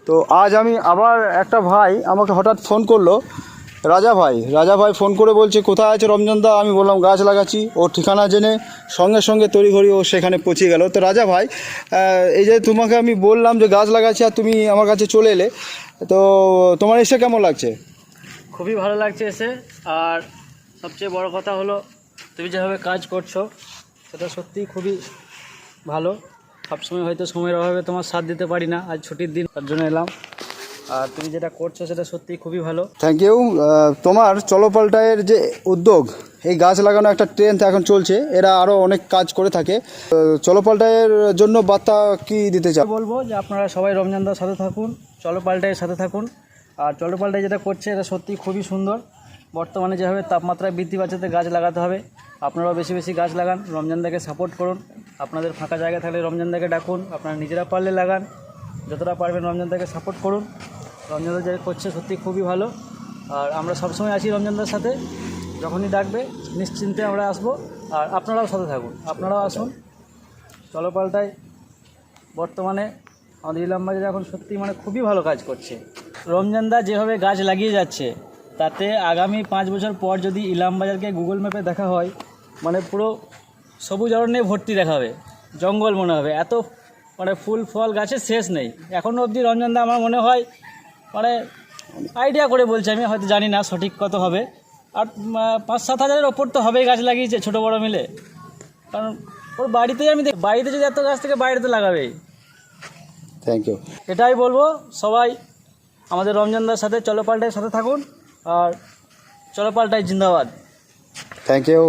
তো আজ আমি আবার একটা ভাই আমাকে হঠাৎ ফোন করলো, রাজা ভাই ফোন করে বলছে কোথায় আছে রমজানদা। আমি বললাম গাছ লাগাচ্ছি। ওর ঠিকানা জেনে সঙ্গে সঙ্গে তড়িঘড়ি ও সেখানে পৌঁছে গেল। তো রাজা ভাই, এই যে তোমাকে আমি বললাম যে গাছ লাগাচ্ছি আর তুমি আমার কাছে চলে এলে, তো তোমার এসে কেমন লাগছে? খুবই ভালো লাগছে এসে। আর সবচেয়ে বড় কথা হলো তুমি যেভাবে কাজ করছো সেটা সত্যিই খুবই ভালো। সবসময় হয়তো সময়ের অভাবে তোমার সাথ দিতে পারি না, আজ ছুটির দিন তার জন্য এলাম। আর তুমি যেটা করছো সেটা সত্যিই খুবই ভালো। Thank you. তোমার চলো পাল্টায়ের যে উদ্যোগ, এই গাছ লাগানো একটা ট্রেন্ড এখন চলছে, এরা আরও অনেক কাজ করে থাকে। চলো পাল্টায়ের জন্য বার্তা কি দিতে চাও? বলবো যে আপনারা সবাই রমজানদার সাথে থাকুন, চলো পাল্টায়ের সাথে থাকুন। আর চলো পাল্টায় যেটা করছে এটা সত্যিই খুবই সুন্দর। বর্তমানে যেভাবে তাপমাত্রা বৃদ্ধি পাচ্ছে তো গাছ লাগাতে হবে। আপনারাও বেশি বেশি গাছ লাগান, রমজানদাকে সাপোর্ট করুন। আপনাদের ফাঁকা জায়গা থাকলে রমজানদাকে ডাকুন, আপনারা নিজেরা পারলে লাগান, যতটা পারবেন রমজানদাকে সাপোর্ট করুন। রমজানদা যেটা করছে সত্যি খুবই ভালো। আর আমরা সবসময় আছি রমজানদার সাথে, যখনই ডাকবে নিশ্চিন্তে আমরা আসবো। আর আপনারাও সাথে থাকুন, আপনারাও আসুন। চলো পাল্টায় বর্তমানে আমাদের ইলামবাজারে এখন সত্যি মানে খুবই ভালো কাজ করছে। রমজানদা যেভাবে গাছ লাগিয়ে যাচ্ছে তাতে আগামী 5 বছর পর যদি ইলামবাজারকে গুগল ম্যাপে দেখা হয়, মানে পুরো সবুজ অরণ্যে ভর্তি দেখাবে, জঙ্গল মনে হবে, এত মানে ফুল ফল গাছের শেষ নেই। এখনও অবধি রমজানদা আমার মনে হয় মানে আইডিয়া করে বলছে, আমি হয়তো জানি না সঠিক কত হবে, আর 5-7 হাজারের ওপর তো হবেই গাছ লাগিয়েছে ছোটো বড়ো মিলে। কারণ ওর বাড়িতেই আমি বাড়িতে যদি এত গাছ থেকে বাইরে তো লাগাবেই। Thank you. এটাই বলবো, সবাই আমাদের রমজানদার সাথে চলো পাল্টায় সাথে থাকুন। আর চলো পাল্টায় জিন্দাবাদ। Thank you.